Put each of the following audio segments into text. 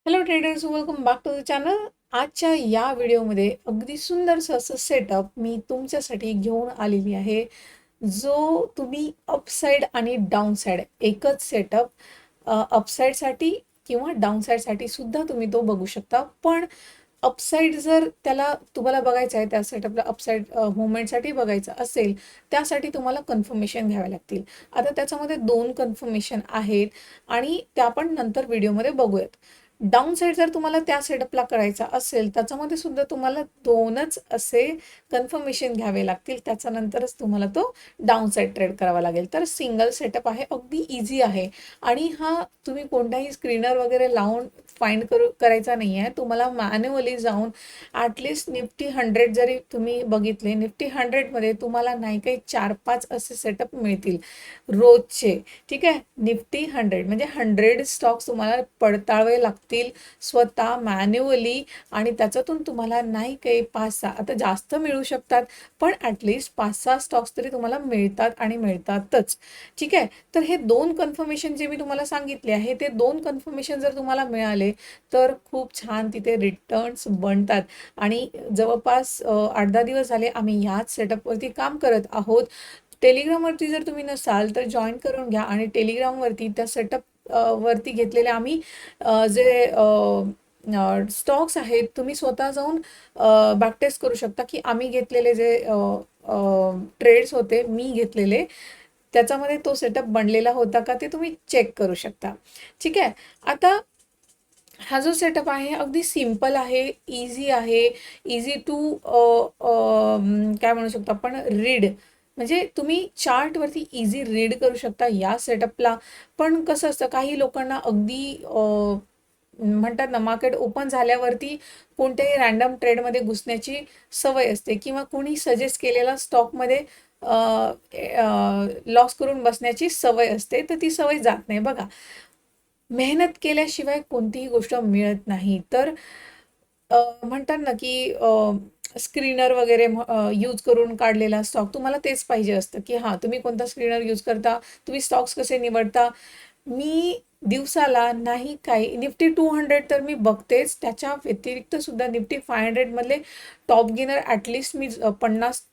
Hello traders, welcome back to the channel. आजच्या या व्हिडिओमध्ये अगदी सुंदरसं असं सेटअप मी तुमच्यासाठी घेऊन आलेली आहे, जो तुम्ही अपसाईड आणि डाऊन साईड एकच सेटअप अपसाईडसाठी किंवा डाऊन साईडसाठी सुद्धा तुम्ही तो बघू शकता. पण अपसाईड जर त्याला तुम्हाला बघायचं आहे, त्या सेटअपला अपसाईड मुवमेंटसाठी बघायचं असेल, त्यासाठी तुम्हाला कन्फर्मेशन घ्यावे लागतील. आता त्याच्यामध्ये 2 कन्फर्मेशन आहेत आणि त्या आपण नंतर व्हिडिओमध्ये बघूयात. डाऊन साईड जर तुम्हाला त्या सेटअपला करायचा असेल, त्याच्यामध्ये सुद्धा तुम्हाला 2च असे कन्फर्मेशन घ्यावे लागतील. त्याच्यानंतरच तुम्हाला तो डाऊन साईड ट्रेड करावा लागेल. तर सिंगल सेटअप आहे, अगदी इझी आहे आणि हा तुम्ही कोणताही स्क्रीनर वगैरे लावून फाइंड करायचा नाही आहे. तुम्हाला मॅन्युअली जाऊन ॲटलिस्ट निफ्टी 100 जरी तुम्ही बघितले, निफ्टी 100मध्ये तुम्हाला नाही काही 4-5 असे सेटअप मिळतील रोजचे. ठीक आहे, निफ्टी 100 म्हणजे 100 स्टॉक्स तुम्हाला पडताळावे लागतील स्वतः मॅन्युअली आणि त्याच्यातून तुम्हाला नाही काही 5-6, आता जास्त मिळू शकतात, पण ॲटलिस्ट 5-6 स्टॉक्स तरी तुम्हाला मिळतात आणि मिळतातच. ठीक आहे, तर हे 2 कन्फर्मेशन जे मी तुम्हाला सांगितले आहे, ते 2 कन्फर्मेशन जर तुम्हाला मिळाले तर खूप छान तिथे रिटर्न्स बनतात. आणि जवळपास 8-10 दिवस झाले आम्ही ह्याच सेटअपवरती काम करत आहोत. टेलिग्रामवरती जर तुम्ही नसाल तर जॉईन करून घ्या आणि टेलिग्रामवरती त्या सेटअप वरती घेतलेले आम्ही जे स्टॉक्स आहेत, तुम्ही स्वतः जाऊन बॅकटेस्ट करू शकता की आम्ही घेतलेले जे ट्रेड्स होते, मी घेतलेले, त्याच्यामध्ये तो सेटअप बनलेला होता का ते तुम्ही चेक करू शकता. ठीक आहे, आता हा जो सेटअप आहे अगदी सिम्पल आहे, इझी आहे, इझी टू काय म्हणू शकतो आपण, रीड. म्हणजे तुम्ही चार्टवरती इझी रीड करू शकता या सेटअपला. पण कसं असतं, काही लोकांना अगदी म्हणतात ना, मार्केट ओपन झाल्यावरती कोणत्याही रँडम ट्रेडमध्ये घुसण्याची सवय असते किंवा कोणी सजेस्ट केलेला स्टॉकमध्ये लॉस करून बसण्याची सवय असते, तर ती सवय जात नाही. बघा, मेहनत केल्याशिवाय कोणतीही गोष्ट मिळत नाही. तर म्हणतात ना की स्क्रीनर वगैरे यूज करून काढलेला स्टॉक तुम्हाला तेच पाहिजे असतं की हां, तुम्ही कोणता स्क्रीनर यूज करता, तुम्ही स्टॉक्स कसे निवडता. मी दिवसाला नाही काही निफ्टी 200 तर मी बघतेच, त्याच्या व्यतिरिक्त सुद्धा निफ्टी 500 मधले टॉप गेनर ॲटलिस्ट मी 50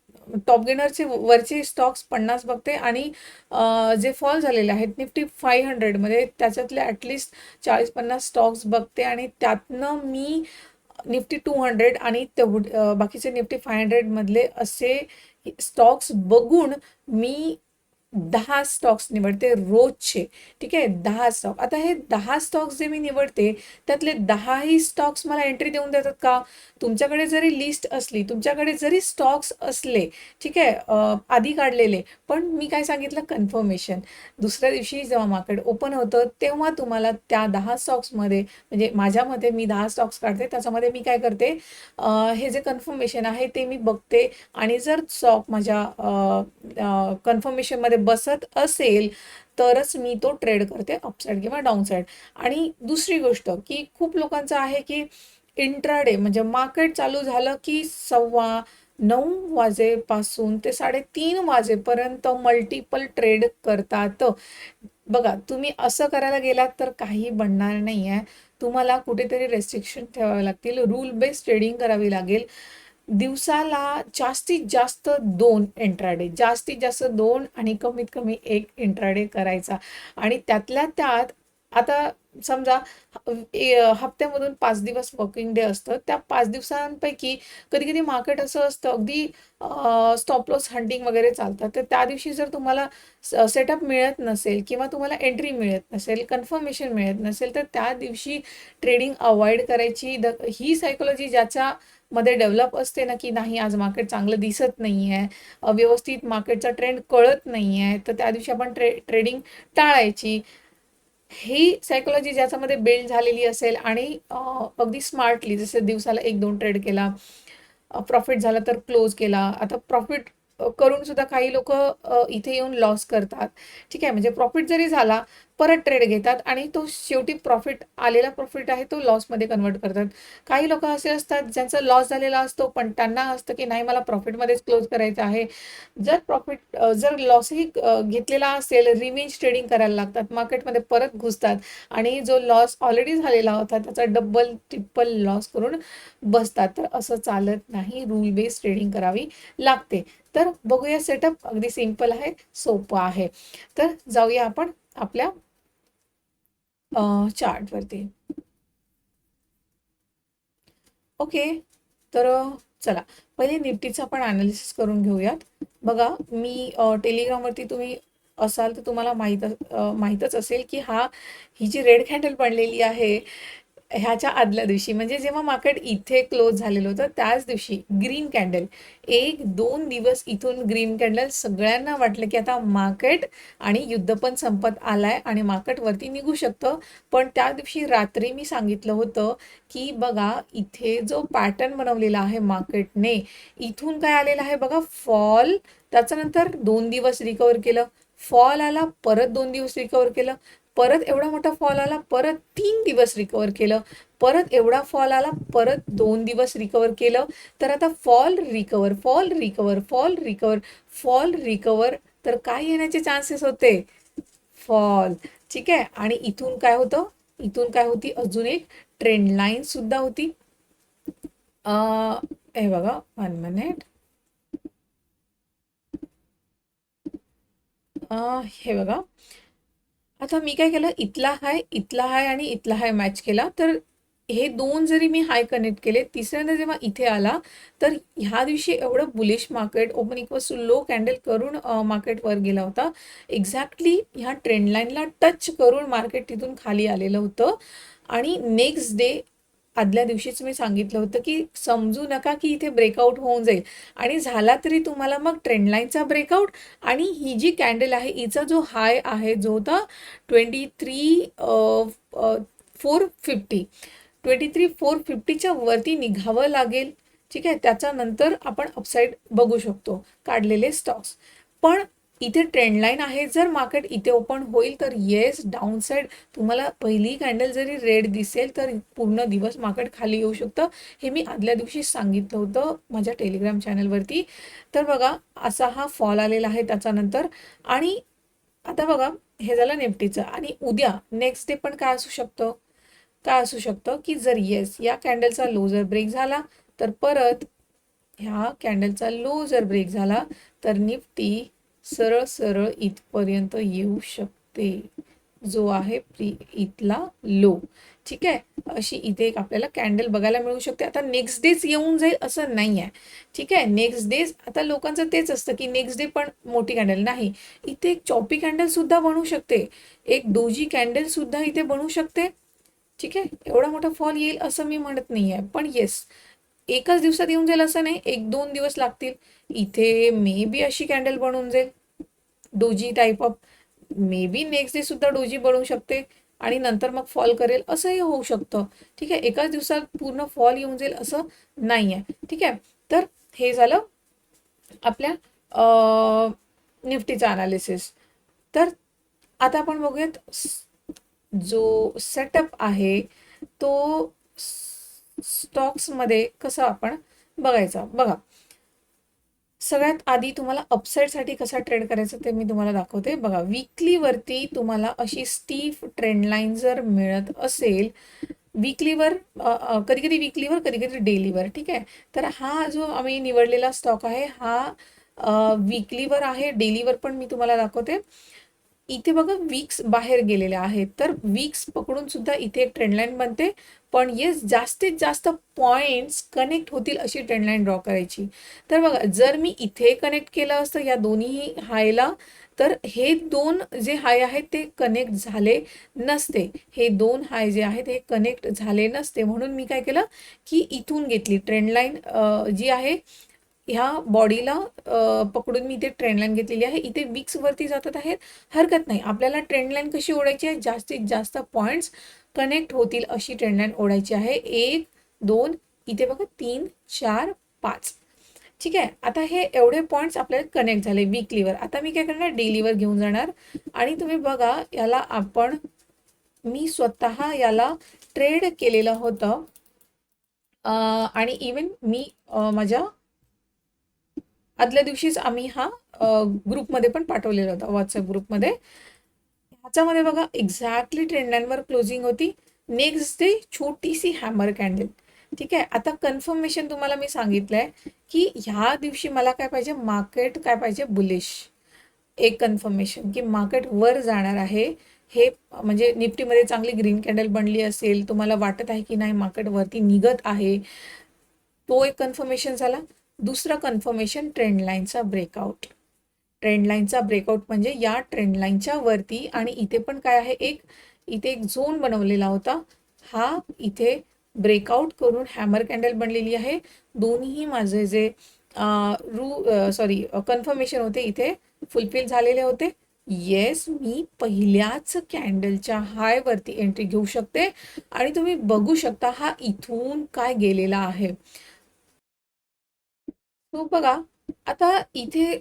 टॉप गेनरचे वरचे स्टॉक्स 50 बघते आणि जे फॉल झालेले आहेत निफ्टी 500मध्ये त्याच्यातले ॲटलिस्ट 40-50 स्टॉक्स बघते आणि त्यातनं मी निफ्टी 200 आणि बाकीचे निफ्टी 500 मधले असे स्टॉक्स बघून मी 10 स्टॉक्स निवडते रोजचे. ठीक आहे, 10 स्टॉक. आता हे 10 स्टॉक्स जे मी निवडते, त्यातले 10ही स्टॉक्स मला एंट्री देऊन देतात का? तुमच्याकडे जरी लिस्ट असली, तुमच्याकडे जरी स्टॉक्स असले, ठीक आहे, आधी काढलेले, पण मी काय सांगितलं, कन्फर्मेशन. दुसऱ्या दिवशी जेव्हा मार्केट ओपन होतं, तेव्हा तुम्हाला त्या 10 स्टॉक्समध्ये, म्हणजे माझ्यामध्ये मी 10 स्टॉक्स काढते, त्याच्यामध्ये मी काय करते, हे जे कन्फर्मेशन आहे ते मी बघते आणि जर स्टॉक माझ्या कन्फर्मेशनमध्ये बसत असेल तरच मी तो ट्रेड करते अपसाईड किंवा डाऊन साईड. आणि दुसरी गोष्ट की खूप लोकांचं आहे की इंट्राडे म्हणजे मार्केट चालू झालं की 9:15 वाजेपासून ते 3:30 वाजेपर्यंत मल्टिपल ट्रेड करतात. बघा, तुम्ही असं करायला गेलात तर काही बनणार नाही आहे. तुम्हाला कुठेतरी रेस्ट्रिक्शन ठेवावे लागतील, रूल बेस्ड ट्रेडिंग करावी लागेल. दिवसाला जास्तीत जास्त 2 इंट्राडे, जास्तीत जास्त 2 आणि कमीत कमी 1 इंट्राडे करायचा. आणि त्यातल्या त्यात आता समजा हप्त्यामधून 5 दिवस वर्किंग डे असतं, त्या 5 दिवसांपैकी कधी कधी मार्केट असं असतं अगदी स्टॉप लॉस हंटिंग वगैरे चालतं. तर त्या दिवशी जर तुम्हाला सेटअप मिळत नसेल किंवा तुम्हाला एंट्री मिळत नसेल, कन्फर्मेशन मिळत नसेल, तर त्या दिवशी ट्रेडिंग अवॉइड करायची. ही सायकोलॉजी ज्याच्या मध्ये डेव्हलप असते ना की नाही, आज मार्केट चांगलं दिसत नाही आहे, व्यवस्थित मार्केटचा ट्रेंड कळत नाही आहे, तर त्या दिवशी आपण ट्रेडिंग टाळायची. ही सायकोलॉजी ज्याच्यामध्ये बिल्ड झालेली असेल आणि अगदी स्मार्टली, जसं दिवसाला 1-2 ट्रेड केला, प्रॉफिट झाला तर क्लोज केला. आता प्रॉफिट करून सुद्धा काही लोक इथे येऊन लॉस करतात. ठीक आहे, म्हणजे प्रॉफिट जरी झाला परत ट्रेड घेतात आणि तो शेवटी प्रॉफिट आलेला प्रॉफिट आहे तो लॉसमध्ये कन्वर्ट करतात. काही लोक असे असतात ज्यांचा लॉस झालेला असतो पण त्यांना असतं की नाही मला प्रॉफिटमध्येच क्लोज करायचं आहे. जर लॉसही घेतलेला असेल रिव्हेंज ट्रेडिंग करायला लागतात, मार्केटमध्ये परत घुसतात आणि जो लॉस ऑलरेडी झालेला होता त्याचा डबल ट्रिपल लॉस करून बसतात. तर असं चालत नाही, रूल बेस्ड ट्रेडिंग करावी लागते. तर बघूया सेटअप अगदी सिंपल आहे, सोपं आहे. तर जाऊया आपण आपल्या चार्टवरती. ओके, तर चला पहिले निफ्टीचं आपण अनालिसिस करून घेऊयात. बघा मी टेलिग्रामवरती तुम्ही असाल तर तुम्हाला माहीतच असेल की ही जी रेड कॅन्डल बनलेली आहे ह्याच्या आदल्या दिवशी म्हणजे जेव्हा मार्केट इथे क्लोज झालेलं होतं त्याच दिवशी ग्रीन कॅन्डल, 1-2 दिवस इथून ग्रीन कॅन्डल, सगळ्यांना वाटलं की आता मार्केट आणि युद्ध पण संपत आलाय आणि मार्केट वरती निघू शकतं. पण त्या दिवशी रात्री मी सांगितलं होतं की बघा इथे जो पॅटर्न बनवलेला आहे मार्केटने, इथून काय आलेला आहे बघा फॉल, त्याच्यानंतर 2 दिवस रिकवर केलं, फॉल आला, परत 2 दिवस रिकवर केलं, परत एवढा मोठा फॉल आला, परत 3 दिवस रिकवर केलं, परत एवढा फॉल आला, परत 2 दिवस रिकवर केलं. तर आता fall recover, fall recover, fall recover, fall recover, तर काय येण्याचे चान्सेस होते? फॉल. ठीक आहे, आणि इथून काय होतं, इथून काय होती अजून एक ट्रेंड लाईन सुद्धा होती. हे बघा 1 मिनिट, हे बघा आता मी काय केलं, इथला हाय आणि इथला हाय मॅच केला. तर हे दोन जरी मी हाय कनेक्ट केले, तिसऱ्यांदा जेव्हा इथे आला तर ह्या दिवशी एवढं bullish market open equals to low candle करून मार्केट वर गेला होता. एक्झॅक्टली ह्या ट्रेंड लाईनला टच करून मार्केट तिथून खाली आलेलं होतं. आणि नेक्स्ट डे आदल्या दिवशीच मी सांगितलं होतं की समजू नका की इथे ब्रेकआउट होऊन जाईल, आणि झाला तरी तुम्हाला मग ट्रेंड लाईनचा ब्रेकआउट आणि ही जी कॅन्डल आहे हिचा जो हाय आहे जो होता 23,450, 23,450च्या वरती निघावं लागेल. ठीक आहे, त्याच्यानंतर आपण अपसाईड बघू शकतो काढलेले स्टॉक्स. पण इथे ट्रेंड लाईन आहे, जर मार्केट इथे ओपन होईल तर येस डाऊन साईड तुम्हाला पहिली कॅन्डल जरी रेड दिसेल तर पूर्ण दिवस मार्केट खाली येऊ शकतं. हे मी आदल्या दिवशी सांगितलं होतं माझ्या टेलिग्राम चॅनलवरती. तर बघा असा हा फॉल आलेला आहे त्याच्यानंतर. आणि आता बघा हे झालं निफ्टीचं, आणि उद्या नेक्स्ट डे पण काय असू शकतं, काय असू शकतं की जर येस या कॅन्डलचा लो जर ब्रेक झाला तर परत ह्या कॅन्डलचा लो जर ब्रेक झाला तर निफ्टी सरळ सरळ इथपर्यंत येऊ शकते, जो आहे इथला लो. ठीक आहे, अशी इथे एक आपल्याला कॅन्डल बघायला मिळू शकते. आता नेक्स्ट डेच येऊन जाईल असं नाही आहे. ठीक आहे, नेक्स्ट डे आता लोकांचं तेच असतं की नेक्स्ट डे पण मोठी कॅन्डल नाही, इथे एक चॉपी कॅन्डल सुद्धा बनू शकते, एक डोजी कॅन्डल सुद्धा इथे बनू शकते. ठीक आहे, एवढा मोठा फॉल येईल असं मी म्हणत नाही आहे, पण येस एकाच दिवसात येऊन जाईल असं नाही, 1-2 दिवस लागतील. इथे मे बी अशी कॅन्डल बनवून जाईल doji type of, may be next day सुद्धा डोजी बनवू शकते आणि नंतर मग फॉल करेल असंही होऊ शकतं. ठीक आहे, एकाच दिवसात पूर्ण फॉल येऊन जाईल असं नाही आहे. ठीक आहे, तर हे झालं आपल्या निफ्टीचा अनालिसिस. तर आता आपण बघूयात जो सेटअप आहे तो स्टॉक्समध्ये कसं आपण बघायचा. बघा सगळ्यात आधी तुम्हाला अपसाईडसाठी कसा ट्रेड करायचा ते मी तुम्हाला दाखवते. बघा वीकलीवरती तुम्हाला अशी स्टीफ ट्रेंड लाईन जर मिळत असेल, वीकलीवर कधी कधी वीकलीवर कधी कधी डेलीवर. ठीक आहे, तर हा जो आम्ही निवडलेला स्टॉक आहे हा वीकलीवर आहे, डेलीवर पण मी तुम्हाला दाखवते. इथे बघा वीक्स बाहेर गेलेले आहेत, तर वीक्स पकडून सुद्धा इथे एक ट्रेंडलाईन बनते. पण येस जास्तीत जास्त पॉइंट्स कनेक्ट होतील अशी ट्रेंडलाईन ड्रॉ करायची. तर बघा जर मी इथे कनेक्ट केलं असतं या दोन्ही हायला तर हे दोन जे हाय आहेत ते कनेक्ट झाले नसते, हे दोन हाय जे आहेत हे कनेक्ट झाले नसते. म्हणून मी काय केलं की इथून घेतली ट्रेंडलाईन जी आहे ह्या बॉडीला पकडून मी इथे ट्रेंड लाईन घेतलेली आहे. इथे विक्स वरती जातात आहेत, हरकत नाही. आपल्याला ट्रेंड लाईन कशी ओढायची आहे, जास्तीत जास्त पॉइंट्स कनेक्ट होतील अशी ट्रेंड लाईन ओढायची आहे. 1 2 इथे बघा 3 4 5. ठीक आहे. आता हे एवढे पॉईंट्स आपल्याला कनेक्ट झाले वीकलीवर. आता मी काय करणार, डेलीवर घेऊन जाणार आणि तुम्ही बघा याला मी स्वतः याला ट्रेड केलेलं होतं आणि इवन मी माझ्या आदल्या दिवशीच आम्ही हा ग्रुपमध्ये पण पाठवलेला होता, व्हॉट्सअप ग्रुपमध्ये. ह्याच्यामध्ये बघा एक्झॅक्टली ट्रेंड लाईनवर क्लोजिंग होती. नेक्स्ट डे छोटीशी हॅमर कॅन्डल. ठीक आहे. आता कन्फर्मेशन तुम्हाला मी सांगितलंय की ह्या दिवशी मला काय पाहिजे, मार्केट काय पाहिजे, बुलिश. एक कन्फर्मेशन की मार्केट वर जाणार आहे. हे म्हणजे निफ्टीमध्ये चांगली ग्रीन कॅन्डल बनली असेल, तुम्हाला वाटत आहे की नाही मार्केट वरती निघत आहे, तो एक कन्फर्मेशन झाला. दुसरं कन्फर्मेशन ट्रेंड लाईनचा ब्रेकआउट. ट्रेंड लाईनचा ब्रेकआउट म्हणजे या ट्रेंड लाईनच्या वरती, आणि इथे पण काय आहे, इथे एक झोन बनवलेला होता, हा इथे ब्रेकआउट करून हॅमर कॅन्डल बनलेली आहे. दोन्ही माझे जे कन्फर्मेशन होते इथे फुलफिल झालेले होते. येस, मी पहिल्याच कॅन्डलच्या हाय वरती एंट्री घेऊ शकते आणि तुम्ही बघू शकता हा इथून काय गेलेला आहे. तो बघा आता इथे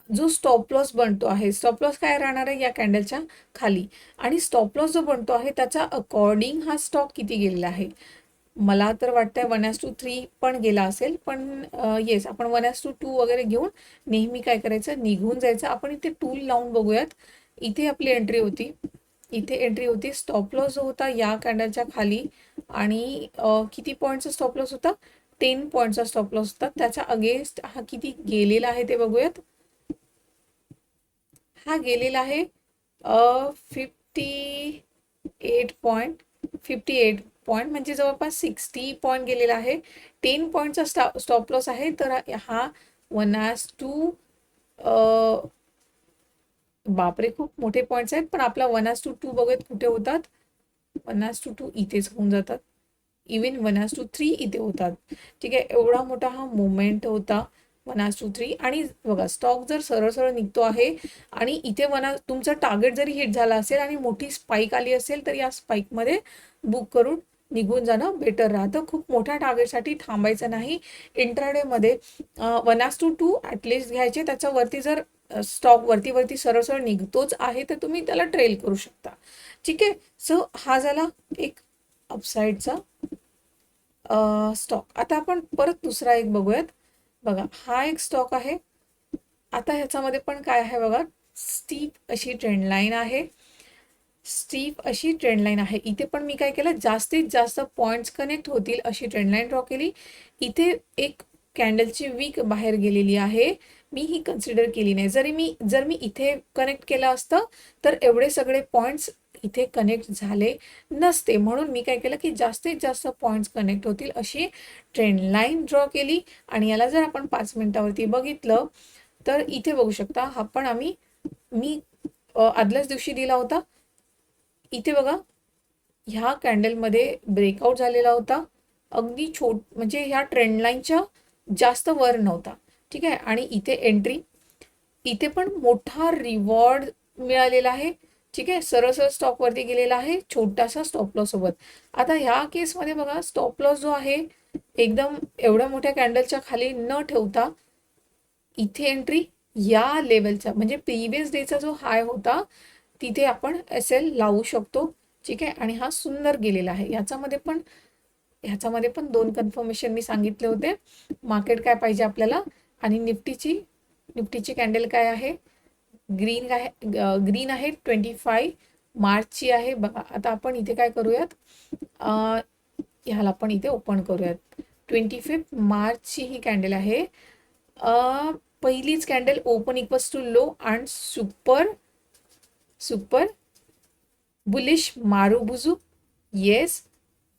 जो स्टॉप लॉस बनतो आहे, स्टॉप लॉस काय राहणार आहे या कॅन्डलच्या खाली, आणि स्टॉप लॉस जो बनतो आहे त्याच्या अकॉर्डिंग हा स्टॉक किती गेलेला आहे. मला तर वाटतंय 1:3 पण गेला असेल, पण येस, आपण 1:2 वगैरे घेऊन नेहमी काय करायचं, निघून जायचं. आपण इथे टूल लावून बघूयात. इथे आपली एंट्री होती, इथे एंट्री होती. स्टॉप लॉस जो होता या कॅन्डलच्या खाली, आणि किती पॉईंटचा स्टॉप लॉस होता, 10 पॉईंटचा स्टॉप लॉस होता. त्याच्या अगेन्स्ट हा किती गेलेला आहे ते बघूयात. हा गेलेला आहे 58 पॉईंट, म्हणजे जवळपास 60 पॉईंट गेलेला आहे. 10 पॉईंटचा स्टॉप लॉस आहे. तर हा 1:2, बापरे खूप मोठे पॉईंट्स आहेत, पण आपला 1:2 बघत कुठे होतात, 1:2 इथेच होऊन जातात. इवन 1:3 इथे होतात. ठीक आहे. एवढा मोठा हा मुवमेंट होता 1:3. आणि बघा स्टॉक जर सरळ सरळ निघतो आहे आणि इथे तुमचं टार्गेट जरी हिट झाला असेल आणि मोठी स्पाईक आली असेल, तर या स्पाईकमध्ये बुक करून निघून जाणं बेटर राहतं. खूप मोठ्या टार्गेटसाठी थांबायचं नाही. इंट्राडेमध्ये 1:2 ॲटलिस्ट घ्यायचे. त्याच्यावरती जर स्टॉक वरती सरळ सरळ निघतोच आहे तर तुम्ही त्याला ट्रेल करू शकता. ठीक आहे. सो हा झाला एक अपसाईडचा स्टॉक. आता आपण परत दुसरा एक बघूयात. बघा हा एक स्टॉक आहे. आता ह्याच्यामध्ये पण काय आहे बघा, स्टीप अशी ट्रेंड लाईन आहे. स्टीप अशी ट्रेंड लाईन आहे. इथे पण मी काय केलं, जास्तीत जास्त पॉईंट्स कनेक्ट होतील अशी ट्रेंड लाईन ड्रॉ केली. इथे एक कॅन्डलची वीक बाहेर गेलेली आहे, मी ही कन्सिडर केली नाही. जर मी इथे कनेक्ट केलं असतं तर एवढे सगळे पॉईंट्स इथे कनेक्ट झाले नसते. म्हणून मी काय केलं की जास्तीत जास्त पॉईंट्स कनेक्ट होतील अशी ट्रेंड लाईन ड्रॉ केली. आणि याला जर आपण 5 मिनिटावरती बघितलं तर इथे बघू शकता, हा पण मी आदल्याच दिवशी दिला होता. इथे बघा ह्या कॅन्डलमध्ये ब्रेकआउट झालेला होता. अगदी म्हणजे ह्या ट्रेंड लाईनच्या जास्त वर नव्हता. ठीक आहे. आणि इथे एंट्री, इथे पण मोठा रिवॉर्ड मिळालेला आहे. ठीक आहे. सरळ सरळ स्टॉक वरती गेलेला आहे छोटासा स्टॉप लॉस सोबत. आता ह्या केसमध्ये बघा स्टॉप लॉस जो आहे एकदम एवढ्या मोठ्या कॅन्डलच्या खाली न ठेवता इथे एंट्री या लेवलचा, म्हणजे प्रिव्हियस डेचा जो हाय होता तिथे आपण SL लावू शकतो. ठीक आहे. आणि हा सुंदर गेलेला आहे. ह्याच्यामध्ये पण 2 कन्फर्मेशन मी सांगितले होते. मार्केट काय पाहिजे आपल्याला, आणि निफ्टीची कॅन्डल काय आहे, ग्रीन आहे 25 मार्चची आहे. बघा आता आपण इथे काय करूयात, ह्याला पण इथे ओपन करूयात. 25 मार्चची ही कॅन्डल आहे. पहिलीच candle open equals to low and super bullish marubozu. Yes,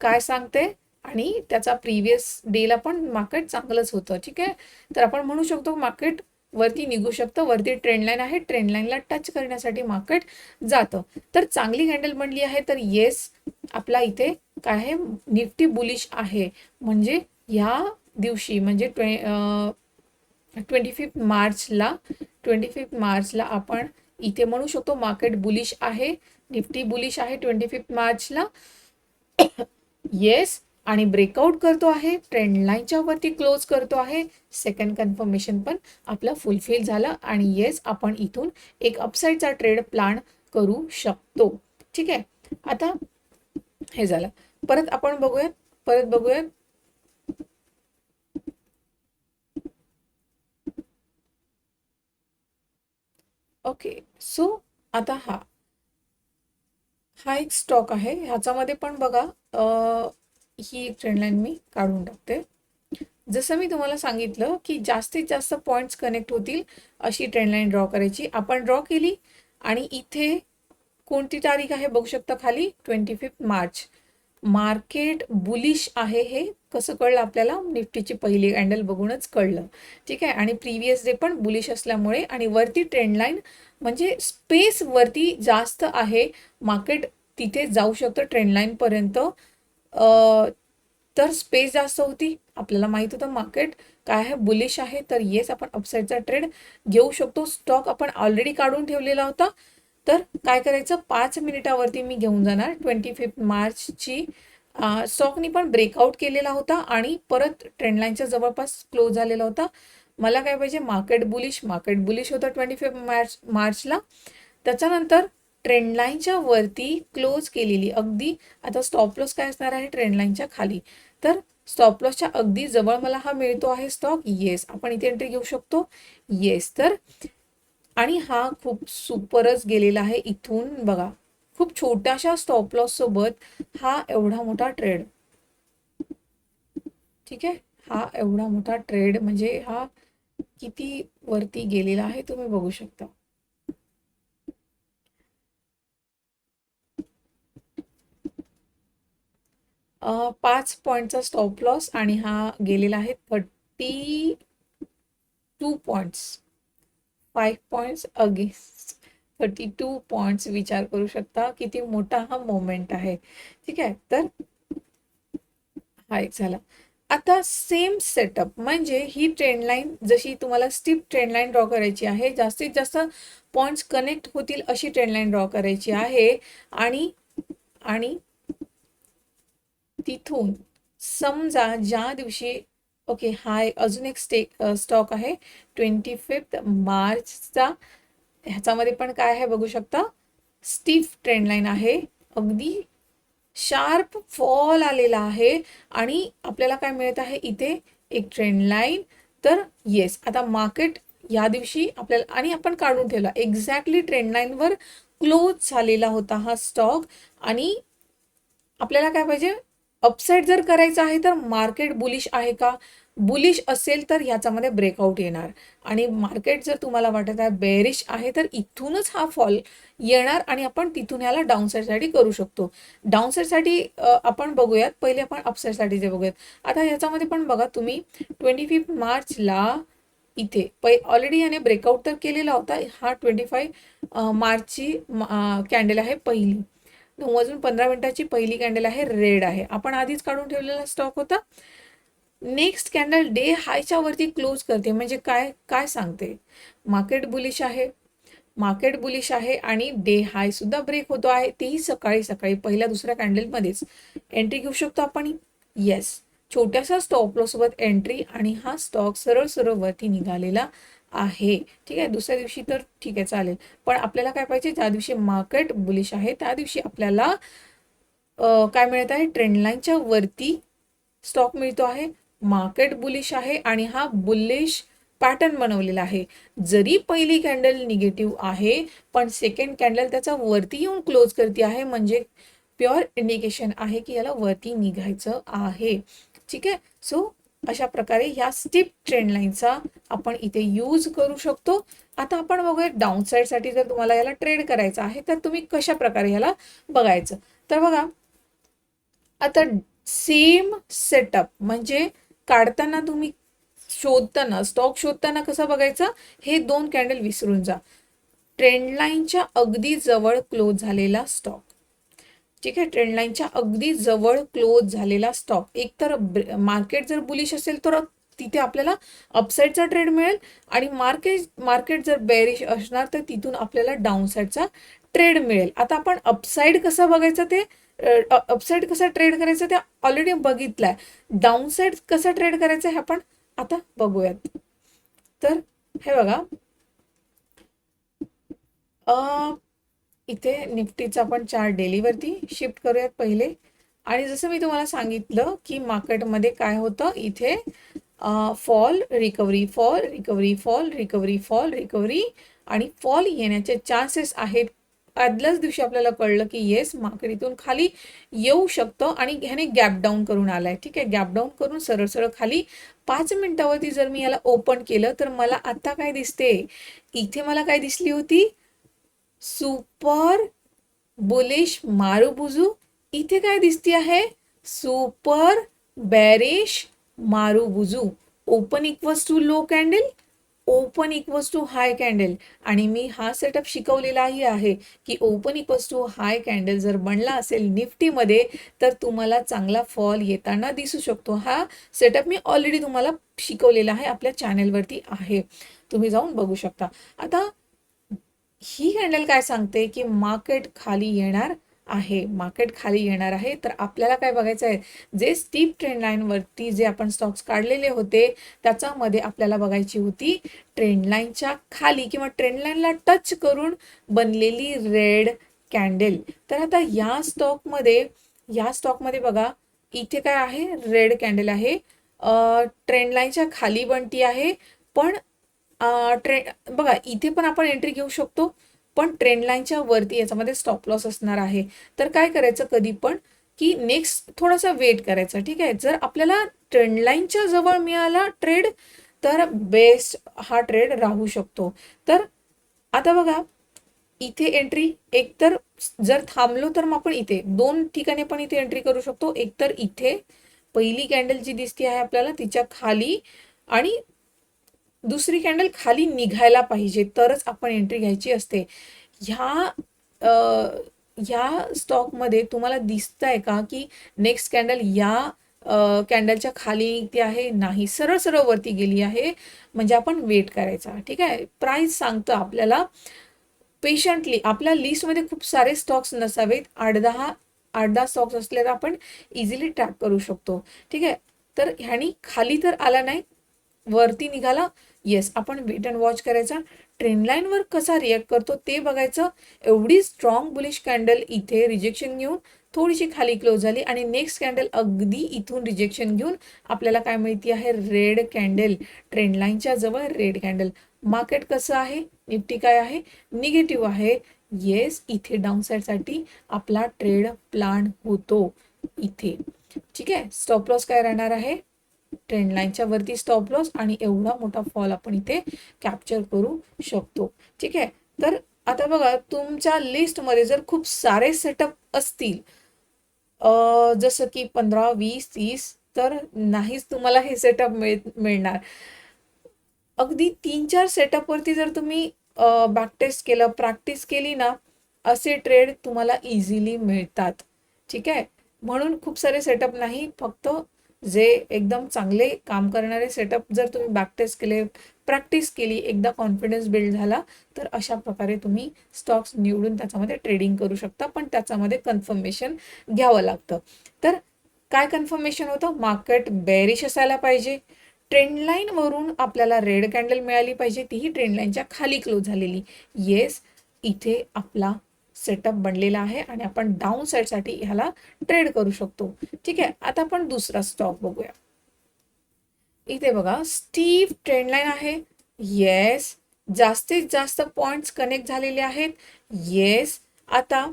काय सांगते, आणि त्याचा प्रिव्हियस डेला पण मार्केट चांगलंच होतं. ठीक आहे. तर आपण म्हणू शकतो मार्केट वरती निघू शकतं. वरती ट्रेंड लाईन आहे, ट्रेंड लाईनला टच करण्यासाठी मार्केट जातं. तर चांगली कॅन्डल बनली आहे. तर येस, आपला इथे काय आहे, निफ्टी बुलिश आहे. म्हणजे ह्या दिवशी म्हणजे 25 मार्चला आपण इथे म्हणू शकतो मार्केट बुलिश आहे, निफ्टी बुलिश आहे 25 मार्चला. येस, आणि ब्रेकआउट करतो आहे, ट्रेंड लाईनच्या वरती क्लोज करतो आहे. सेकंड कन्फर्मेशन पण आपलं फुलफिल झालं आणि येस, आपण इथून एक अपसाईडचा ट्रेड प्लॅन करू शकतो. ठीक आहे, आता हे झालं. परत आपण बघूयात. ओके, सो आता हा एक स्टॉक आहे. ह्याच्यामध्ये पण बघा, ही ट्रेंड लाईन मी काढून टाकते. जसं मी तुम्हाला सांगितलं की जास्तीत जास्त पॉईंट्स कनेक्ट होतील अशी ट्रेंड लाईन ड्रॉ करायची. आपण ड्रॉ केली आणि इथे कोणती तारीख आहे बघू शकता खाली, 25 मार्च. मार्केट बुलिश आहे हे कसं कळलं आपल्याला, निफ्टीची पहिली कॅन्डल बघूनच कळलं. ठीक आहे, आणि प्रिव्हियस डे पण बुलिश असल्यामुळे आणि वरती ट्रेंड लाईन म्हणजे स्पेस वरती जास्त आहे, मार्केट तिथे जाऊ शकतं ट्रेंड लाईन पर्यंत. तर स्पेस जास्त होती, आपल्याला माहित होतं मार्केट काय आहे, बुलिश आहे. तर येस, आपण अपसाईडचा ट्रेड घेऊ शकतो. स्टॉक आपण ऑलरेडी काढून ठेवलेला होता. तर काय करायचं, 5 मिनिटावरती मी घेऊन जाणार. 25 मार्चची स्टॉकनी पण ब्रेकआउट केलेला होता आणि परत ट्रेंड लाईनच्या जवळपास क्लोज झालेला होता. मला काय पाहिजे, मार्केट बुलिश होतं 25 मार्चला. त्याच्यानंतर ट्रेंड लाईनच्या वरती क्लोज केलेली अगदी. आता स्टॉप लॉस काय असणार आहे, ट्रेंड लाईनच्या खाली. तर स्टॉप लॉसच्या अगदी जवळ मला हा मिळतो आहे स्टॉक. येस, आपण इथे एंट्री घेऊ शकतो. येस, तर आणि हा खूप सुपरच गेलेला आहे. इथून बघा, खूप छोट्याशा स्टॉप लॉस सोबत हा एवढा मोठा ट्रेड. ठीक आहे, हा एवढा मोठा ट्रेड म्हणजे हा किती वरती गेलेला आहे तुम्ही बघू शकता. 5 पॉईंटचा स्टॉप लॉस आणि हा गेलेला आहे 32 पॉईंट्स. 5 points against 32 points. विचार करू शकता किती मोठा हा मोमेंट आहे. ठीक आहे, तर हा एक झाला. आता सेम सेटअप म्हणजे ही ट्रेंड लाईन, जशी तुम्हाला स्टीप ट्रेंड लाईन ड्रॉ करायची आहे, जास्तीत जास्त पॉईंट्स कनेक्ट होतील अशी ट्रेंड लाईन ड्रॉ करायची आहे. आणि तिथून समजा ज्या दिवशी, ओके, हा अजून एक स्टॉक आहे 25 मार्चचा. ह्याच्यामध्ये पण काय आहे बघू शकता, स्टीफ ट्रेंड लाईन आहे, अगदी शार्प फॉल आलेला आहे आणि आपल्याला काय मिळत आहे इथे, एक ट्रेंड लाईन. तर येस, आता मार्केट या दिवशी आपल्याला, आणि आपण काढून ठेवला एक्झॅक्टली ट्रेंड लाईनवर क्लोज झालेला होता हा स्टॉक. आणि आपल्याला काय पाहिजे, अपसाईड जर करायचं आहे तर मार्केट बुलिश आहे का, बुलिश असेल तर ह्याच्यामध्ये ब्रेकआउट येणार. आणि मार्केट जर तुम्हाला वाटत आहे बेरिश आहे तर इथूनच हा फॉल येणार आणि आपण तिथून ह्याला डाऊनसाईडसाठी करू शकतो. डाऊनसाईडसाठी आपण बघूयात, पहिले आपण अपसाईडसाठी जे बघूयात. आता ह्याच्यामध्ये पण बघा तुम्ही, 25 मार्चला इथे ऑलरेडी याने ब्रेकआउट तर केलेला होता. हा 25 मार्चची कॅन्डल आहे पहिली. 9 वाजून 15 मिनिटाची पहिली कॅन्डल आहे, रेड आहे. आपण आधीच काढून ठेवलेला स्टॉक होता. नेक्स्ट कॅन्डल डे हायच्या वरती क्लोज करते म्हणजे काय काय सांगते, मार्केट बुलिश आहे आणि डे हाय सुद्धा ब्रेक होतो आहे, तेही सकाळी सकाळी पहिल्या दुसऱ्या कॅन्डलमध्येच. एंट्री घेऊ शकतो आपण. येस, छोट्याशा स्टॉप लॉस सोबत एंट्री आणि हा स्टॉक सरळ सरळ वरती निघालेला आहे. ठीक आहे, दुसऱ्या दिवशी तर ठीक आहे चालेल, पण आपल्याला काय पाहिजे, ज्या दिवशी मार्केट बुलिश आहे त्या दिवशी आपल्याला काय मिळत आहे, ट्रेंड लाईनच्या वरती स्टॉक मिळतो आहे. मार्केट बुलिश आहे आणि हा बुलिश पॅटर्न बनवलेला आहे. जरी पहिली कॅन्डल निगेटिव्ह आहे पण सेकंड कॅन्डल त्याचा वरती येऊन क्लोज करते आहे, म्हणजे प्युअर इंडिकेशन आहे की याला वरती निघायचं आहे. ठीक आहे, सो अशा प्रकारे ह्या स्टीप ट्रेंड लाईनचा आपण इथे यूज करू शकतो. आता आपण बघूया डाऊन साईडसाठी जर तुम्हाला याला ट्रेड करायचा आहे तर तुम्ही कशा प्रकारे याला बघायचं. तर बघा, आता सेम सेटअप म्हणजे काढताना तुम्ही स्टॉक शोधताना कसं बघायचं, हे 2 कॅन्डल विसरून जा. ट्रेंड लाईनच्या अगदी जवळ क्लोज झालेला स्टॉक. ठीक आहे, ट्रेंड लाईनच्या अगदी जवळ क्लोज झालेला स्टॉक. एक तर मार्केट जर बुलिश असेल तर तिथे आपल्याला अपसाईडचा ट्रेड मिळेल आणि मार्केट जर बेरिश असणार तर तिथून आपल्याला डाऊनसाईडचा ट्रेड मिळेल. आता आपण अपसाईड कसं बघायचं ते अपसाईड कसा ट्रेड करायचा ते ऑलरेडी बघितलंय. डाऊन साईड कसा ट्रेड करायचा हे आपण आता बघूयात. तर हे बघा, इथे निफ्टीचा आपण चार्ट डेलीवरती शिफ्ट करूयात पहिले. आणि जसं मी तुम्हाला सांगितलं की मार्केटमध्ये काय होतं, इथे fall recovery, fall recovery, fall recovery, fall recovery आणि फॉल येण्याचे चान्सेस आहेत. आदल्याच दिवशी आपल्याला कळलं की येस, मार्केट इथून खाली येऊ शकतं आणि ह्याने गॅप डाऊन करून आलाय. ठीक आहे, गॅप डाऊन करून सरळ सरळ खाली 5 मिनिटावरती जर मी याला ओपन केलं तर मला आता काय दिसते, इथे मला काय दिसली होती, सुपर बुलिश मारुबुजू. इथे काय दिसती आहे, super bearish marubozu. Open equals to low candle, open equals to high candle. आणि मी हा सेटअप शिकवलेलाही आहे की open equals to high candle जर बनला असेल निफ्टीमध्ये तर तुम्हाला चांगला फॉल येताना दिसू शकतो. हा सेटअप मी ऑलरेडी तुम्हाला शिकवलेला आहे, आपल्या चॅनेलवरती आहे, तुम्ही जाऊन बघू शकता. आता ही कॅन्डल काय सांगते की मार्केट खाली येणार आहे, मार्केट खाली येणार आहे. तर आपल्याला काय बघायचं आहे, जे स्टीप ट्रेंड लाईन वरती जे आपण स्टॉक्स काढलेले होते त्याच्यामध्ये आपल्याला बघायची होती ट्रेंड लाईनच्या खाली किंवा ट्रेंड लाईनला टच करून बनलेली रेड कॅन्डल. तर आता या स्टॉकमध्ये बघा, इथे काय आहे, रेड कॅन्डल आहे, ट्रेंड लाईनच्या खाली बनती आहे. पण ट्रेंड बघा, इथे पण आपण एंट्री घेऊ शकतो, पण ट्रेंड लाईनच्या वरती याच्यामध्ये स्टॉप लॉस असणार आहे. तर काय करायचं कधी पण की नेक्स्ट थोडासा वेट करायचा. ठीक आहे, जर आपल्याला ट्रेंड लाईनच्या जवळ मिळाला ट्रेड तर बेस्ट हा ट्रेड राहू शकतो. तर आता बघा, इथे एंट्री, एकतर जर थांबलो तर मग आपण इथे 2 ठिकाणी पण इथे एंट्री करू शकतो. एकतर इथे पहिली कॅन्डल जी दिसती आहे आपल्याला तिच्या खाली, आणि दुसरी कॅन्डल खाली निघायला पाहिजे तरच आपण एंट्री घ्यायची असते. ह्या स्टॉकमध्ये तुम्हाला दिसतंय का की नेक्स्ट कॅन्डल या कॅन्डलच्या खाली निघते आहे, नाही, सरळ सरळ वरती गेली आहे, म्हणजे आपण वेट करायचा. ठीक आहे, प्राइस सांगतं आपल्याला पेशंटली. आपल्या लिस्टमध्ये खूप सारे स्टॉक्स नसावेत, 8-10 स्टॉक्स असले तर आपण इझिली ट्रॅक करू शकतो. ठीक आहे, तर ह्यानी खाली तर आला नाही, वरती निघाला, येस, आपण वेट अँड वॉच करायचा. ट्रेंड लाईनवर कसा रिॲक्ट करतो ते बघायचं. एवढी स्ट्रॉंग बुलिश कॅन्डल इथे रिजेक्शन घेऊन थोडीशी खाली क्लोज झाली आणि नेक्स्ट कॅन्डल अगदी इथून रिजेक्शन घेऊन आपल्याला काय माहिती आहे, रेड कॅन्डल, ट्रेंड लाईनच्या जवळ रेड कॅन्डल. मार्केट कसं आहे, निफ्टी काय आहे, निगेटिव्ह आहे. येस, इथे डाऊन साईडसाठी आपला ट्रेड प्लॅन होतो इथे. ठीक आहे, स्टॉप लॉस काय राहणार आहे, ट्रेंड लाईनच्या वरती स्टॉप लॉस, आणि एवढा मोठा फॉल आपण इथे कॅप्चर करू शकतो. ठीक आहे, तर आता बघा, तुमच्या लिस्टमध्ये जर खूप सारे सेटअप असतील, जसं की 15, 20, 30, तर नाहीच तुम्हाला हे सेटअप मिळणार. अगदी 3-4 सेटअप वरती जर तुम्ही बॅकटेस्ट केलं, प्रॅक्टिस केली ना, असे ट्रेड तुम्हाला इझिली मिळतात. ठीक आहे, म्हणून खूप सारे सेटअप नाही, फक्त जे एकदम चांगले काम करणारे सेटअप जर तुम्ही बॅकटेस्ट केले, प्रॅक्टिस केली, एकदा कॉन्फिडन्स बिल्ड झाला तर अशा प्रकारे तुम्ही स्टॉक्स निवडून त्याच्यामध्ये ट्रेडिंग करू शकता. पण त्याच्यामध्ये कन्फर्मेशन घ्यावं लागतं. तर काय कन्फर्मेशन होतं, मार्केट बेरिश असायला पाहिजे, ट्रेंड लाईन वरून आपल्याला रेड कॅन्डल मिळाली पाहिजे, तीही ट्रेंड लाईनच्या खाली क्लोज झालेली. येस, इथे आपला सेटअप बनलेला आहे आणि आपण डाऊन साईडसाठी ह्याला ट्रेड करू शकतो. ठीक आहे, आता आपण दुसरा स्टॉक बघूया. इथे बघा, स्टीप ट्रेंड लाईन आहे. येस, जास्तीत जास्त पॉइंट्स कनेक्ट झालेले आहेत. येस, आता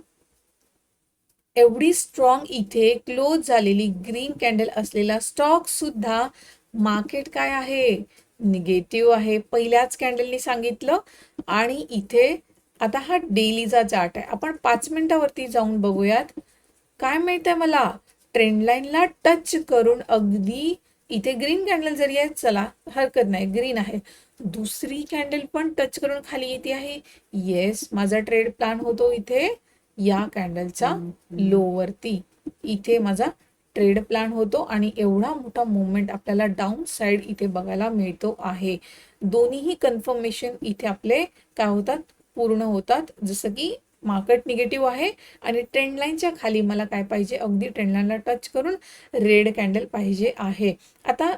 एवढी स्ट्रॉंग इथे क्लोज झालेली ग्रीन कॅन्डल असलेला स्टॉक सुद्धा मार्केट काय आहे, निगेटिव्ह आहे, पहिल्याच कॅन्डलनी सांगितलं. आणि इथे आता हा डेलीचा चार्ट आहे, आपण 5 मिनिटावरती जाऊन बघूयात. काय मिळतंय मला, ट्रेंड लाईनला टच करून अगदी इथे ग्रीन कॅन्डल जरी आहे, चला हरकत नाही, ग्रीन आहे, दुसरी कॅन्डल पण टच करून खाली येते आहे. येस, माझा ट्रेड प्लॅन होतो इथे या कॅन्डलचा लो वरती, इथे माझा ट्रेड प्लॅन होतो आणि एवढा मोठा मुवमेंट आपल्याला डाऊन साइड इथे बघायला मिळतो आहे. दोन्हीही कन्फर्मेशन इथे आपले काय होतात, पूर्ण होतात. जसं की मार्केट निगेटिव्ह आहे आणि ट्रेंड लाईनच्या खाली मला काय पाहिजे, अगदी ट्रेंड लाईनला टच करून रेड कॅन्डल पाहिजे आहे. आता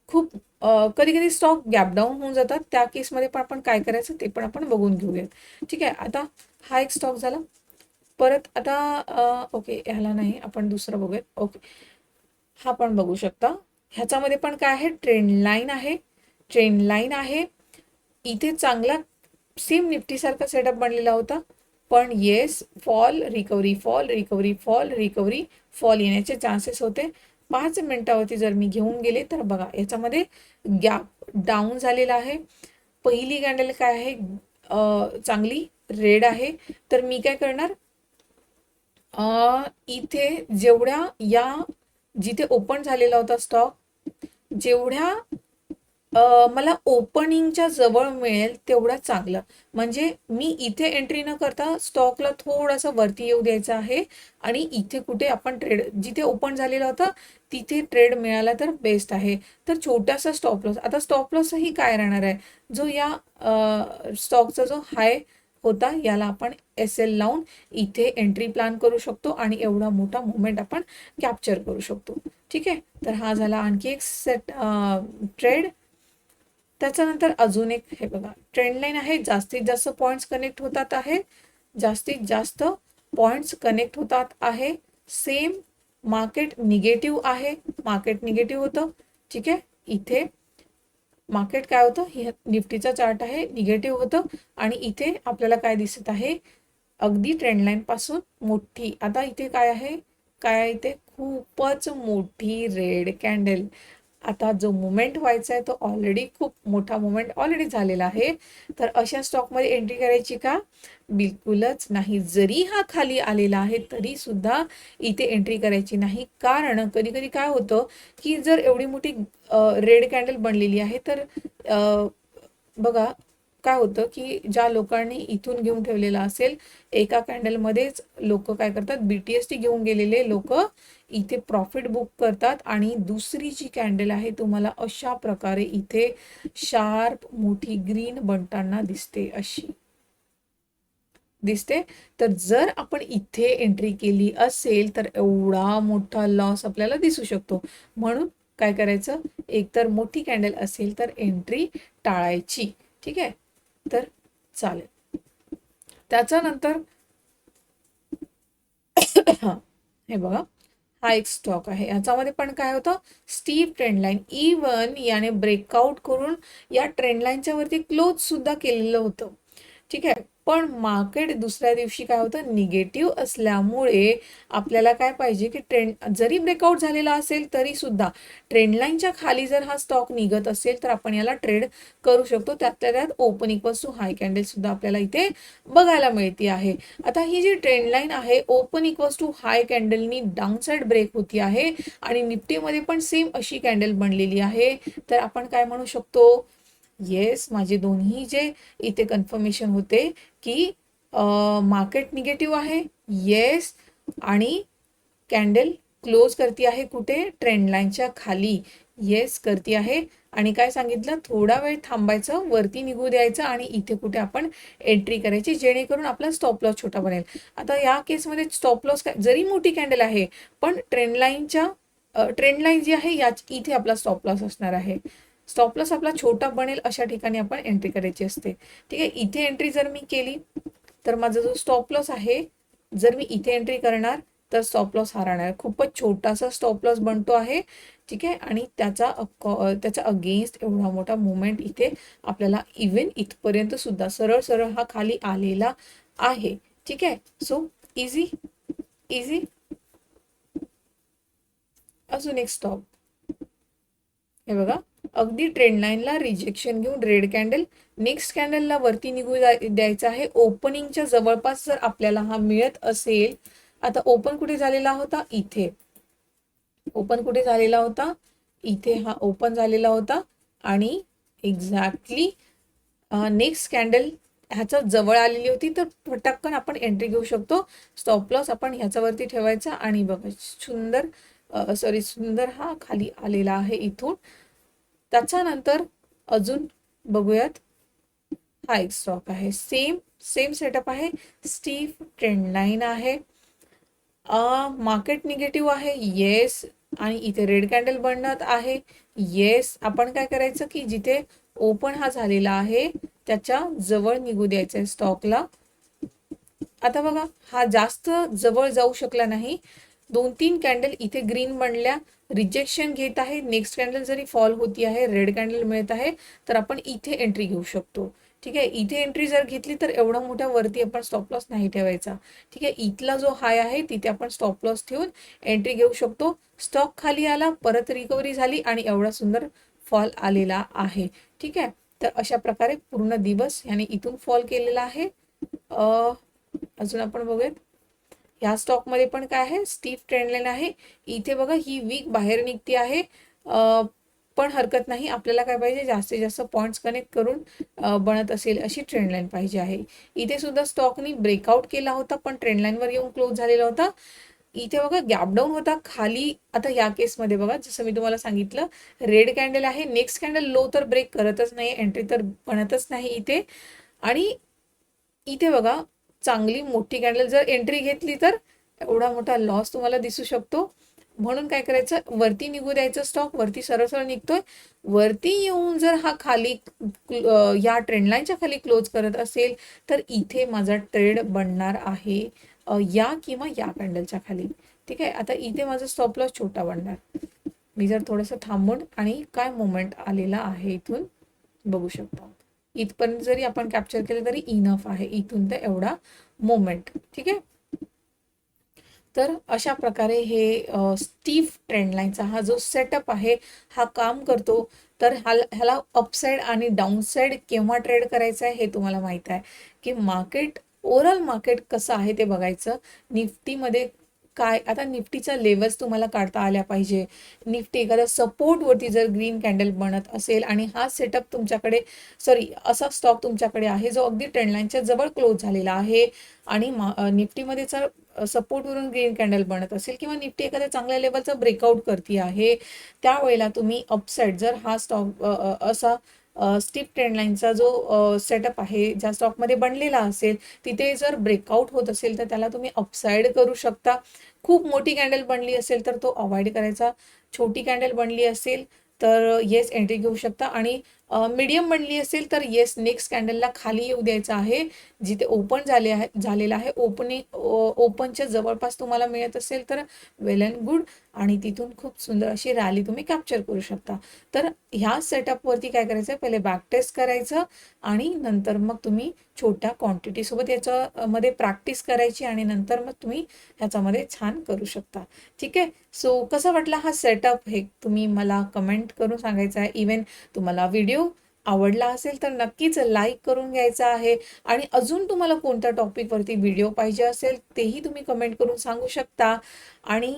खूप कधी कधी स्टॉक गॅप डाऊन होऊन जातात, त्या केसमध्ये पण आपण काय करायचं ते पण आपण बघून घेऊयात. ठीक आहे, आता हा एक स्टॉक झाला. परत आता ओके, ह्याला नाही, आपण दुसरं बघूयात. ओके, हा पण बघू शकता. ह्याच्यामध्ये पण काय आहे, ट्रेंड लाईन आहे. ट्रेंड लाईन आहे इथे चांगला सेम निफ्टी सारखा सेटअप बनलेला होता, पण yes fall recovery, fall recovery, fall recovery, fall येण्याचे चान्सेस होते. 5 मिनिटावरती जर मी घेऊन गेले तर बघा याच्यामध्ये गॅप डाऊन झालेला आहे. पहिली कॅन्डल काय आहे, चांगली रेड आहे. तर मी काय करणार, इथे जेवढ्या या जिथे ओपन झालेला होता स्टॉक, जेवढ्या मला ओपनिंगच्या जवळ मिळेल तेवढं चांगलं. म्हणजे मी इथे एंट्री न करता स्टॉकला थोडंसं वरती येऊ द्यायचं आहे आणि इथे कुठे आपण ट्रेड, जिथे ओपन झालेला होता तिथे ट्रेड मिळाला तर बेस्ट आहे. तर छोटासा स्टॉप लॉस, आता स्टॉप लॉसही काय राहणार आहे, जो या स्टॉकचा जो हाय होता याला आपण SL लावून इथे एंट्री प्लॅन करू शकतो आणि एवढा मोठा मुवमेंट आपण कॅप्चर करू शकतो. ठीक आहे, तर हा झाला आणखी एक सेट ट्रेड. त्याच्यानंतर अजून एक, हे बघा ट्रेंड लाईन आहे, जास्तीत जास्त पॉइंट्स कनेक्ट होतात आहे, जास्तीत जास्त पॉइंट्स कनेक्ट होतात आहे. सेम मार्केट निगेटिव्ह आहे, मार्केट निगेटिव्ह होतं. ठीक आहे, इथे मार्केट काय होतं, हे निफ्टीचा चार्ट आहे, निगेटिव्ह होतं आणि इथे आपल्याला काय दिसत आहे, अगदी ट्रेंड लाईन पासून मोठी, आता इथे काय आहे, काय इथे खूपच मोठी रेड कॅन्डल. आता जो मुवमेंट व्हायचा आहे तो ऑलरेडी खूप मोठा मुवमेंट ऑलरेडी झालेला आहे. तर अशा स्टॉकमध्ये एंट्री करायची का, बिलकुलच नाही. जरी हा खाली आलेला आहे तरी सुद्धा इथे एंट्री करायची नाही. कारण कधी कधी काय होतं की जर एवढी मोठी रेड कॅन्डल बनलेली आहे तर बघा काय होतं की ज्या लोकांनी इथून घेऊन ठेवलेला असेल, एका कॅन्डलमध्येच लोक काय करतात, BTST घेऊन गेलेले लोक इथे प्रॉफिट बुक करतात आणि दुसरी जी कॅन्डल आहे तुम्हाला अशा प्रकारे इथे शार्प मोठी ग्रीन बनताना दिसते, अशी दिसते. तर जर आपण इथे एंट्री केली असेल तर एवढा मोठा लॉस आपल्याला दिसू शकतो. म्हणून काय करायचं, एकतर मोठी कॅन्डल असेल तर एंट्री टाळायची. ठीक आहे, तर चालेल. त्याच्यानंतर हे बघा हा एक स्टॉक आहे, याच्यामध्ये पण काय होतं, स्टीप ट्रेंड लाईन. इवन याने ब्रेकआउट करून या ट्रेंड लाईनच्या वरती क्लोज सुद्धा केलेलं होतं. ठीक आहे, पण मार्केट दुसऱ्या दिवशी काय होतं, निगेटिव्ह असल्यामुळे आपल्याला काय पाहिजे की ट्रेंड जरी ब्रेकआउट झालेला असेल तरी सुद्धा ट्रेंड लाईनच्या खाली जर हा स्टॉक निघत असेल तर आपण याला ट्रेड करू शकतो. त्यातल्या त्यात open equals to high candle सुद्धा आपल्याला इथे बघायला मिळते आहे. आता ही जी ट्रेंड लाईन आहे, ओपन इक्वल्स टू हाय कॅन्डलनी डाऊन साइड ब्रेक होती आहे आणि निफ्टीमध्ये पण सेम अशी कॅन्डल बनलेली आहे. तर आपण काय म्हणू शकतो, येस माझे दोन्ही जे इथे कन्फर्मेशन होते की मार्केट निगेटिव्ह आहे, येस, आणि कॅन्डल क्लोज करती आहे कुठे, ट्रेंड लाईनच्या खाली, येस करती आहे. आणि काय सांगितलं, थोडा वेळ थांबायचं, वरती निघू द्यायचं आणि इथे कुठे आपण एंट्री करायची जेणेकरून आपला स्टॉप लॉस छोटा बनेल. आता या केसमध्ये स्टॉप लॉस जरी मोठी कॅन्डल आहे पण ट्रेंड लाईन जी आहे याच इथे आपला स्टॉप लॉस असणार आहे. स्टॉप लॉस आपला छोटा बनेल अशा ठिकाणी आपण एंट्री करायची असते. ठीक आहे, इथे एंट्री जर मी केली तर माझा जो स्टॉप लॉस आहे, जर मी इथे एंट्री करणार तर स्टॉप लॉस हा राहणार, खूपच छोटासा स्टॉप लॉस बनतो आहे. ठीक आहे, आणि त्याच्या अगेन्स्ट एवढा मोठा मुवमेंट इथे आपल्याला इव्हन इथपर्यंत सुद्धा सरळ सरळ हा खाली आलेला आहे. ठीक आहे, सो इझी इझी. अजून एक स्टॉक, हे बघा अगदी ट्रेंड लाईनला रिजेक्शन घेऊन रेड कॅन्डल, नेक्स्ट कॅन्डलला वरती निघू द्यायचं आहे. ओपनिंगच्या जवळपास जर आपल्याला हा मिळत असेल, आता ओपन कुठे झालेला होता, इथे ओपन कुठे झालेला होता, इथे हा ओपन झालेला होता आणि एक्झॅक्टली नेक्स्ट कॅन्डल ह्याच्या जवळ आलेली होती तर पटकन आपण एंट्री घेऊ शकतो. स्टॉप लॉस आपण ह्याच्यावरती ठेवायचा आणि बघा सुंदर हा खाली आलेला आहे इथून. त्याच्यानंतर अजून बघूयात, हा एक स्टॉक आहे. सेम सेम सेटअप आहे. स्टीफ ट्रेंड लाईन आहे. मार्केट निगेटिव्ह आहे, येस. आणि इथे रेड कॅन्डल बनत आहे, येस. आपण काय करायचं की जिथे ओपन हा झालेला आहे त्याच्या जवळ निघू द्यायचं आहे स्टॉकला. आता बघा हा जास्त जवळ जाऊ शकला नाही. 2-3 कॅन्डल इथे ग्रीन बनल्या, रिजेक्शन घेत आहे. नेक्स्ट कॅन्डल जरी फॉल होती आहे, रेड कॅन्डल मिळत आहे, तर आपण इथे एंट्री घेऊ शकतो. ठीक आहे, इथे एंट्री जर घेतली तर एवढा मोठ्या वरती आपण स्टॉप लॉस नाही ठेवायचा. ठीक आहे, इथला जो हाय आहे तिथे आपण स्टॉप लॉस ठेवून एंट्री घेऊ शकतो. स्टॉक खाली आला, परत रिकव्हरी झाली आणि एवढा सुंदर फॉल आलेला आहे. ठीक आहे, तर अशा प्रकारे पूर्ण दिवस याने इथून फॉल केलेला आहे. अजून आपण बघूयात, ह्या स्टॉक मध्ये पण काय आहे, स्टीफ ट्रेंड लाईन आहे. इथे बघा ही वीक बाहेर निघते आहे, पण हरकत नाही. आपल्याला काय पाहिजे, जास्तीत जास्त पॉइंट्स कनेक्ट करून बनत असेल अशी ट्रेंड लाईन पाहिजे आहे. इथे सुद्धा स्टॉकनी ब्रेकआउट केला होता, पण ट्रेंड लाईन वर येऊन क्लोज झालेला होता. इथे बघा गॅप डाऊन होता खाली. आता या केसमध्ये बघा, जसं मी तुम्हाला सांगितलं, रेड कॅन्डल आहे, नेक्स्ट कॅन्डल लो तर ब्रेक करतच नाही, एंट्री तर बनतच नाही इथे. आणि इथे बघा चांगली मोठी कॅन्डल जर एंट्री घेतली तर एवढा मोठा लॉस तुम्हाला दिसू शकतो. म्हणून काय करायचं, वरती निघू द्यायचं. स्टॉक वरती सरळ सरळ निघतोय, वरती येऊन जर हा खाली या ट्रेंड लाईनच्या खाली क्लोज करत असेल तर इथे माझा ट्रेड बनणार आहे या किंवा या कॅन्डलच्या खाली. ठीक आहे, आता इथे माझा स्टॉप लॉस छोटा बनणार. मी जर थोडंसं थांबून आणि काय मोमेंट आलेला आहे इथून बघू शकतो. इथपर्यंत जरी आपण कॅप्चर केलं तरी इनफ आहे, इथून तर एवढा मोमेंट. ठीक आहे, तर अशा प्रकारे हे स्टीफ ट्रेंड लाईनचा हा जो सेटअप आहे हा काम करतो. तर ह्याला अपसाईड आणि डाऊनसाईड केव्हा ट्रेड करायचं आहे हे तुम्हाला माहित आहे की मार्केट, ओव्हरऑल मार्केट कसं आहे ते बघायचं. निफ्टीमध्ये काय, आता निफ्टीच्या लेवल्स तुम्हाला काढता आल्या पाहिजे. निफ्टी एखाद्या सपोर्टवरती जर ग्रीन कॅन्डल बनत असेल आणि हा सेटअप तुमच्याकडे, सॉरी, असा स्टॉक तुमच्याकडे आहे जो अगदी ट्रेंड लाईनच्या जवळ क्लोज झालेला आहे आणि निफ्टीमध्ये जर सपोर्टवरून ग्रीन कॅन्डल बनत असेल किंवा निफ्टी एखाद्या चांगल्या लेवलचा ब्रेकआउट करते आहे, त्यावेळेला तुम्ही अपसाईड जर हा स्टॉक असा स्टीप ट्रेंड लाईनचा जो सेटअप आहे ज्या स्टॉकमध्ये बनलेला असेल तिथे जर ब्रेकआउट होत असेल तर त्याला तुम्ही अपसाईड करू शकता. खूप मोठी कॅन्डल बनली असेल तर तो अवॉइड करायचा. छोटी कॅन्डल बनली असेल तर येस एंट्री घेऊ शकता. आणि मीडियम बनली असेल तर येस नेक्स्ट कॅन्डलला खाली येऊ द्यायचं आहे. जिथे ओपन झालेला आहे ओपनच्या जवळपास तुम्हाला मिळत असेल तर वेल अँड गुड, आणि तिथून खूप सुंदर अशी रॅली तुम्ही कॅप्चर करू शकता. तर ह्या सेटअपवरती काय करायचं, पहिले बॅक टेस्ट करायचं आणि नंतर मग तुम्ही छोट्या क्वांटिटीसोबत याच्यामध्ये प्रॅक्टिस करायची आणि नंतर मग तुम्ही ह्याच्यामध्ये छान करू शकता. ठीक आहे, सो कसा वाटला हा सेटअप हे तुम्ही मला कमेंट करून सांगायचं आहे. इवन तुम्हाला व्हिडिओ आवडला असेल तर नक्कीच लाईक करून घ्यायचा आहे. आणि अजून तुम्हाला कोणत्या टॉपिकवरती व्हिडिओ पाहिजे असेल तेही तुम्ही कमेंट करून सांगू शकता. आणि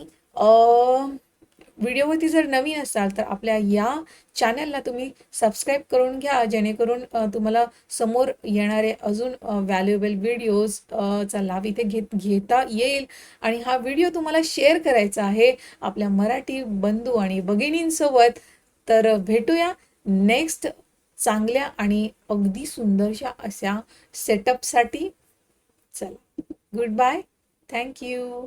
व्हिडिओवरती जर नवीन असाल तर आपल्या या चॅनलला तुम्ही सबस्क्राईब करून घ्या, जेणेकरून तुम्हाला समोर येणारे अजून व्हॅल्युएबल व्हिडिओज चा लाभ इथे घेता येईल. आणि हा व्हिडिओ तुम्हाला शेअर करायचा आहे आपल्या मराठी बंधू आणि भगिनींसोबत. तर भेटूया नेक्स्ट चांगल्या आणि अगदी सुंदरशा अशा सेटअपसाठी. चला, गुड बाय, थँक्यू.